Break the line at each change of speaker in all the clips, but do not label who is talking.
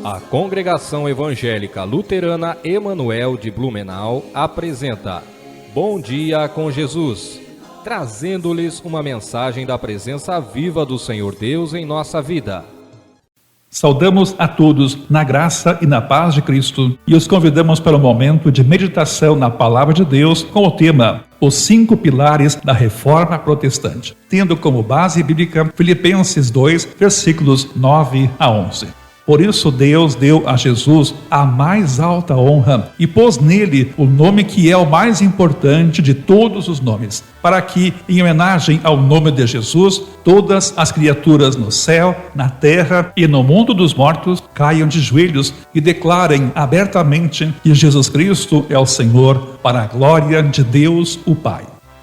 A Congregação Evangélica Luterana Emanuel de Blumenau apresenta Bom Dia com Jesus, trazendo-lhes uma mensagem da presença viva do Senhor Deus em nossa vida.
Saudamos a todos na graça e na paz de Cristo e os convidamos para um momento de meditação na Palavra de Deus com o tema Os 5 Pilares da Reforma Protestante, tendo como base bíblica Filipenses 2, versículos 9 a 11. Por isso Deus deu a Jesus a mais alta honra e pôs nele o nome que é o mais importante de todos os nomes, para que, em homenagem ao nome de Jesus, todas as criaturas no céu, na terra e no mundo dos mortos caiam de joelhos e declarem abertamente que Jesus Cristo é o Senhor, para a glória de Deus, o Pai.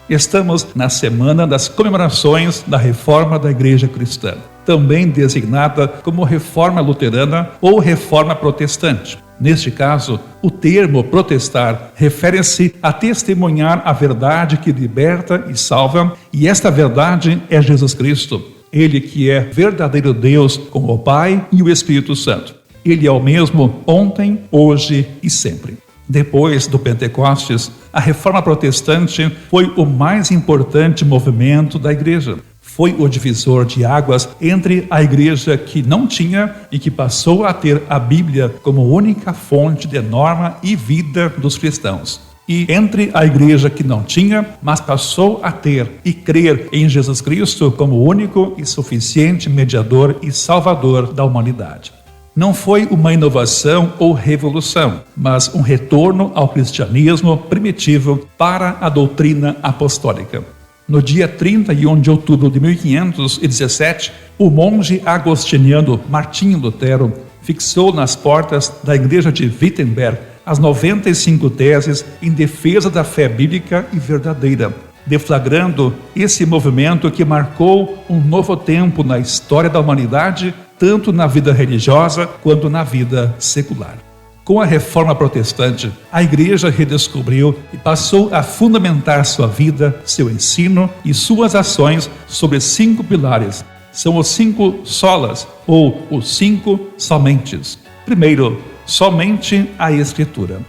Estamos na semana das comemorações da Reforma da Igreja Cristã, também designada como Reforma Luterana ou Reforma Protestante. Neste caso, o termo protestar refere-se a testemunhar a verdade que liberta e salva, e esta verdade é Jesus Cristo, Ele que é verdadeiro Deus com o Pai e o Espírito Santo. Ele é o mesmo ontem, hoje e sempre. Depois do Pentecostes, a Reforma Protestante foi o mais importante movimento da Igreja. Foi o divisor de águas entre a Igreja que não tinha e que passou a ter a Bíblia como única fonte de norma e vida dos cristãos, e entre a Igreja que não tinha, mas passou a ter e crer em Jesus Cristo como único e suficiente mediador e salvador da humanidade. Não foi uma inovação ou revolução, mas um retorno ao cristianismo primitivo para a doutrina apostólica. No dia 31 de outubro de 1517, o monge agostiniano Martinho Lutero fixou nas portas da igreja de Wittenberg as 95 teses em defesa da fé bíblica e verdadeira, deflagrando esse movimento que marcou um novo tempo na história da humanidade, tanto na vida religiosa quanto na vida secular. Com a Reforma Protestante, a Igreja redescobriu e passou a fundamentar sua vida, seu ensino e suas ações sobre 5 pilares. São os 5 solas, ou os 5 somentes. Primeiro, somente a Escritura.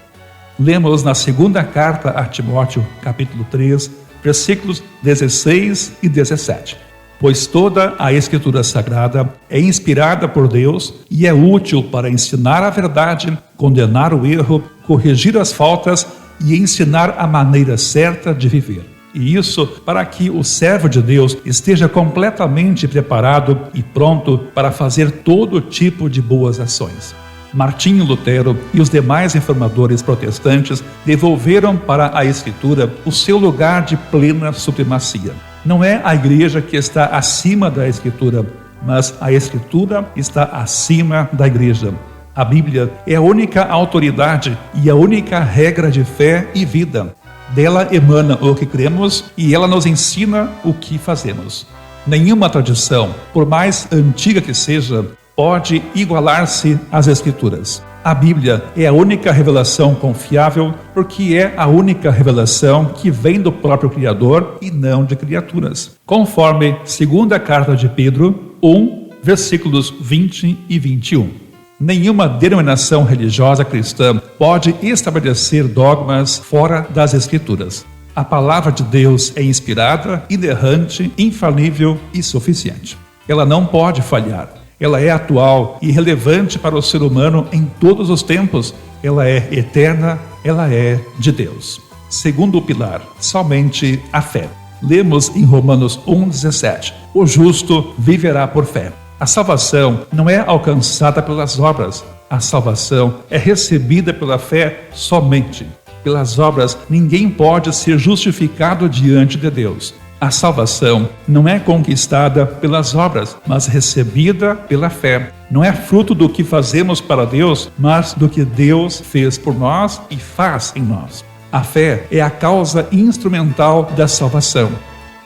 Lemos na segunda carta a Timóteo, capítulo 3, versículos 16 e 17. Pois toda a Escritura Sagrada é inspirada por Deus e é útil para ensinar a verdade, condenar o erro, corrigir as faltas e ensinar a maneira certa de viver. E isso para que o servo de Deus esteja completamente preparado e pronto para fazer todo tipo de boas ações. Martinho Lutero e os demais reformadores protestantes devolveram para a Escritura o seu lugar de plena supremacia. Não é a Igreja que está acima da Escritura, mas a Escritura está acima da Igreja. A Bíblia é a única autoridade e a única regra de fé e vida. Dela emana o que cremos e ela nos ensina o que fazemos. Nenhuma tradição, por mais antiga que seja, pode igualar-se às Escrituras. A Bíblia é a única revelação confiável porque é a única revelação que vem do próprio Criador e não de criaturas. Conforme segunda carta de Pedro 1, versículos 20 e 21. Nenhuma denominação religiosa cristã pode estabelecer dogmas fora das Escrituras. A palavra de Deus é inspirada, inerrante, infalível e suficiente. Ela não pode falhar. Ela é atual e relevante para o ser humano em todos os tempos. Ela é eterna, ela é de Deus. Segundo pilar, somente a fé. Lemos em Romanos 1,17. O justo viverá por fé. A salvação não é alcançada pelas obras. A salvação é recebida pela fé somente. Pelas obras, ninguém pode ser justificado diante de Deus. A salvação não é conquistada pelas obras, mas recebida pela fé. Não é fruto do que fazemos para Deus, mas do que Deus fez por nós e faz em nós. A fé é a causa instrumental da salvação.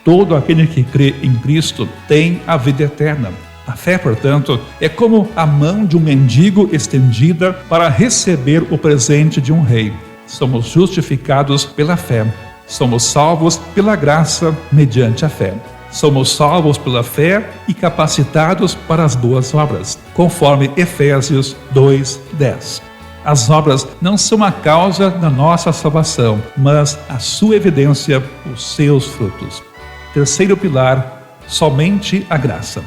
Todo aquele que crê em Cristo tem a vida eterna. A fé, portanto, é como a mão de um mendigo estendida para receber o presente de um rei. Somos justificados pela fé. Somos salvos pela graça mediante a fé. Somos salvos pela fé e capacitados para as boas obras, conforme Efésios 2:10. As obras não são a causa da nossa salvação, mas a sua evidência, os seus frutos. Terceiro pilar, somente a graça.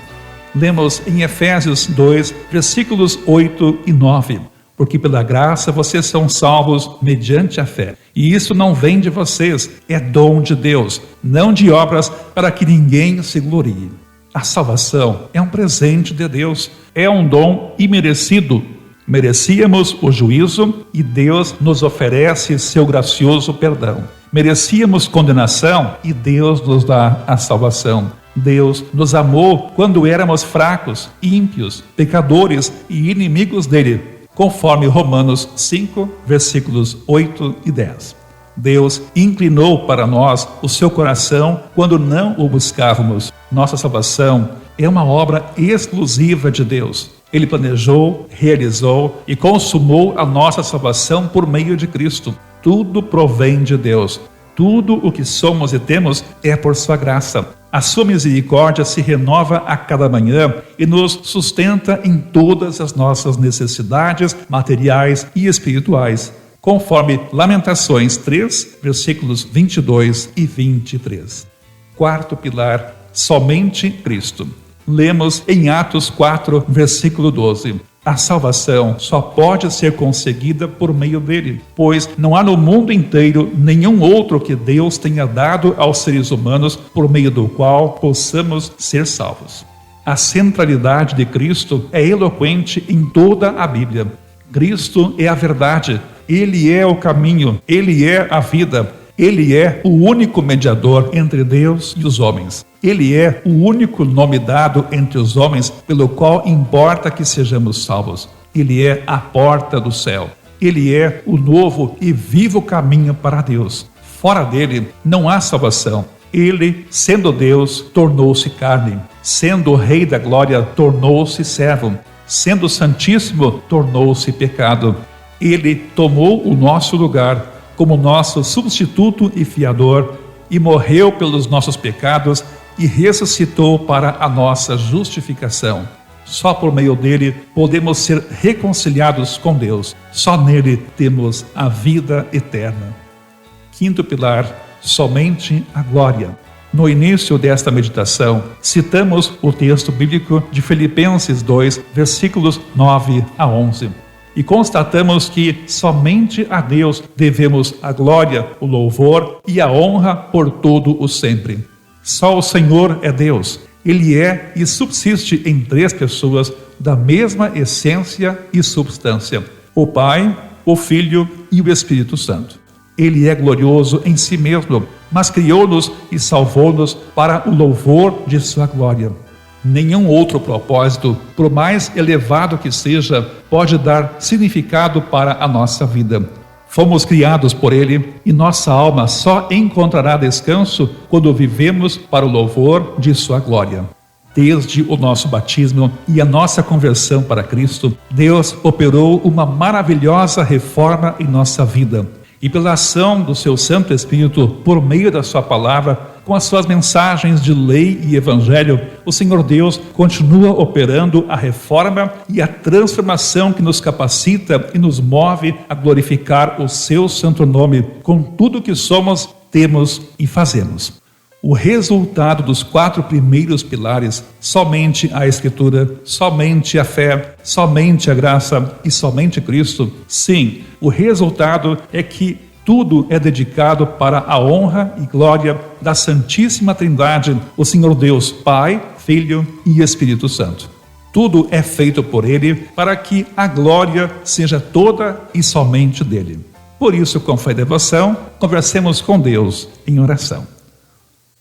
Lemos em Efésios 2, versículos 8 e 9. Porque pela graça vocês são salvos mediante a fé. E isso não vem de vocês, é dom de Deus, não de obras para que ninguém se glorie. A salvação é um presente de Deus, é um dom imerecido. Merecíamos o juízo e Deus nos oferece seu gracioso perdão. Merecíamos condenação e Deus nos dá a salvação. Deus nos amou quando éramos fracos, ímpios, pecadores e inimigos dele, conforme Romanos 5, versículos 8 e 10. Deus inclinou para nós o seu coração quando não o buscávamos. Nossa salvação é uma obra exclusiva de Deus. Ele planejou, realizou e consumou a nossa salvação por meio de Cristo. Tudo provém de Deus. Tudo o que somos e temos é por sua graça. A sua misericórdia se renova a cada manhã e nos sustenta em todas as nossas necessidades materiais e espirituais, conforme Lamentações 3, versículos 22 e 23. Quarto pilar, somente Cristo. Lemos em Atos 4, versículo 12. A salvação só pode ser conseguida por meio dele, pois não há no mundo inteiro nenhum outro que Deus tenha dado aos seres humanos por meio do qual possamos ser salvos. A centralidade de Cristo é eloquente em toda a Bíblia. Cristo é a verdade, Ele é o caminho, Ele é a vida, Ele é o único mediador entre Deus e os homens. Ele é o único nome dado entre os homens pelo qual importa que sejamos salvos. Ele é a porta do céu. Ele é o novo e vivo caminho para Deus. Fora dele não há salvação. Ele, sendo Deus, tornou-se carne. Sendo o Rei da Glória, tornou-se servo. Sendo Santíssimo, tornou-se pecado. Ele tomou o nosso lugar como nosso substituto e fiador e morreu pelos nossos pecados e ressuscitou para a nossa justificação. Só por meio dele podemos ser reconciliados com Deus. Só nele temos a vida eterna. Quinto pilar, somente a glória. No início desta meditação, citamos o texto bíblico de Filipenses 2, versículos 9 a 11. E constatamos que somente a Deus devemos a glória, o louvor e a honra por todo o sempre. Só o Senhor é Deus. Ele é e subsiste em três pessoas da mesma essência e substância: o Pai, o Filho e o Espírito Santo. Ele é glorioso em si mesmo, mas criou-nos e salvou-nos para o louvor de sua glória. Nenhum outro propósito, por mais elevado que seja, pode dar significado para a nossa vida. Fomos criados por Ele e nossa alma só encontrará descanso quando vivemos para o louvor de sua glória. Desde o nosso batismo e a nossa conversão para Cristo, Deus operou uma maravilhosa reforma em nossa vida. E pela ação do seu Santo Espírito, por meio da sua palavra, com as suas mensagens de lei e evangelho, o Senhor Deus continua operando a reforma e a transformação que nos capacita e nos move a glorificar o seu santo nome com tudo que somos, temos e fazemos. O resultado dos 4 primeiros pilares, somente a Escritura, somente a fé, somente a graça e somente Cristo, sim, o resultado é que tudo é dedicado para a honra e glória da Santíssima Trindade, o Senhor Deus, Pai, Filho e Espírito Santo. Tudo é feito por Ele para que a glória seja toda e somente dele. Por isso, com fé e devoção, conversemos com Deus em oração.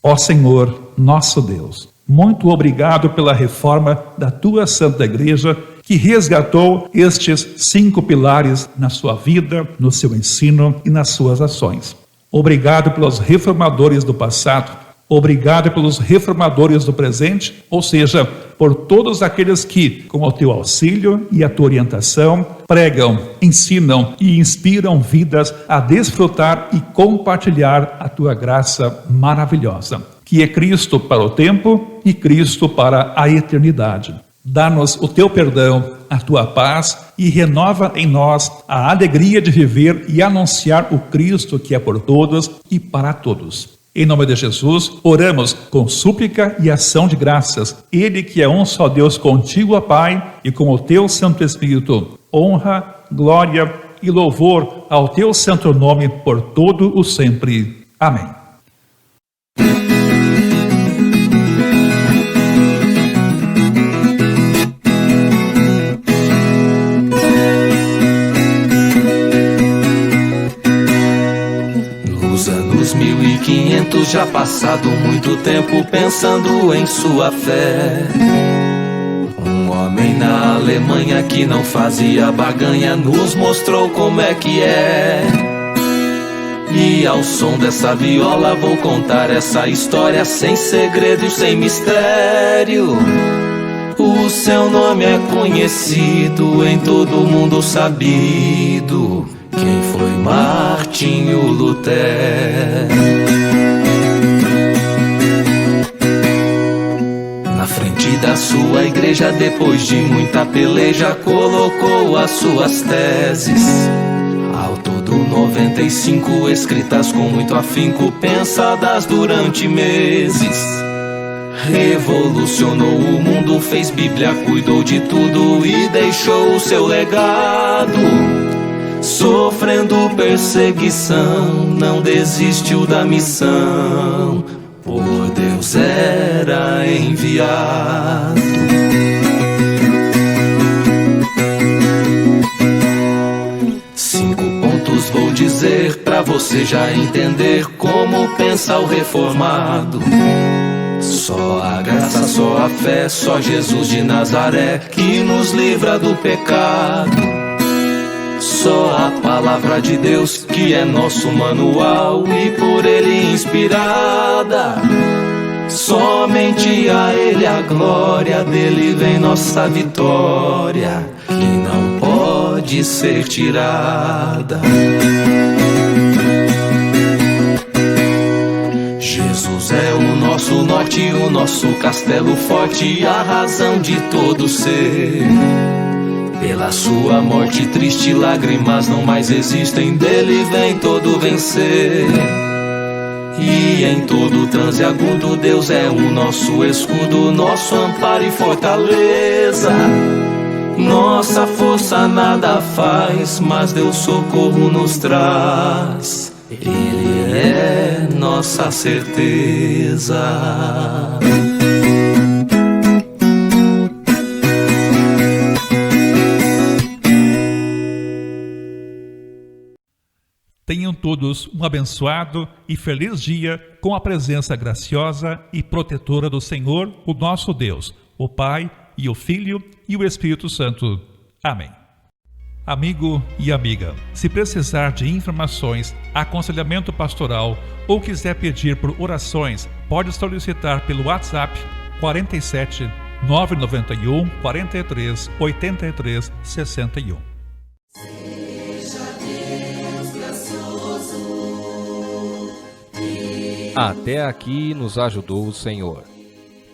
Ó Senhor, nosso Deus, muito obrigado pela reforma da Tua Santa Igreja, que resgatou estes 5 pilares na sua vida, no seu ensino e nas suas ações. Obrigado pelos reformadores do passado, obrigado pelos reformadores do presente, ou seja, por todos aqueles que, com o Teu auxílio e a Tua orientação, pregam, ensinam e inspiram vidas a desfrutar e compartilhar a Tua graça maravilhosa. Que que é Cristo para o tempo e Cristo para a eternidade. Dá-nos o teu perdão, a tua paz e renova em nós a alegria de viver e anunciar o Cristo que é por todos e para todos. Em nome de Jesus, oramos com súplica e ação de graças. Ele que é um só Deus contigo, ó Pai, e com o teu Santo Espírito. Honra, glória e louvor ao teu santo nome por todo o sempre. Amém.
Nos anos 1500, já passado muito tempo pensando em sua fé, um homem na Alemanha que não fazia barganha nos mostrou como é que é. E ao som dessa viola vou contar essa história sem segredo e sem mistério. O seu nome é conhecido, em todo mundo sabido. Quem foi Martinho Lutero? Na frente da sua igreja, depois de muita peleja, colocou as suas teses. Ao todo 95, escritas com muito afinco, pensadas durante meses. Revolucionou o mundo, fez Bíblia, cuidou de tudo e deixou o seu legado. Sofrendo perseguição, não desistiu da missão, por Deus era enviado. Vou dizer pra você já entender como pensa o reformado. Só a graça, só a fé, só Jesus de Nazaré que nos livra do pecado. Só a palavra de Deus que é nosso manual e por ele inspirada. Somente a ele a glória, dele vem nossa vitória, que não pode ser tirada. Jesus é o nosso norte, o nosso castelo forte, a razão de todo ser. Pela sua morte triste, lágrimas não mais existem, dele vem todo vencer. E em todo transe agudo, Deus é o nosso escudo, nosso amparo e fortaleza. Nossa força nada faz, mas Deus socorro nos traz. Ele é nossa certeza.
Tenham todos um abençoado e feliz dia com a presença graciosa e protetora do Senhor, o nosso Deus, o Pai e o Filho e o Espírito Santo. Amém. Amigo e amiga, se precisar de informações, aconselhamento pastoral ou quiser pedir por orações, pode solicitar pelo WhatsApp 47 991 43 83 61.
Até aqui nos ajudou o Senhor.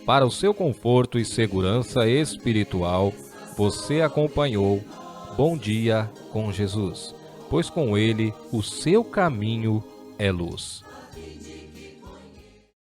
Para o seu conforto e segurança espiritual, você acompanhou Bom Dia com Jesus, pois com ele o seu caminho é luz.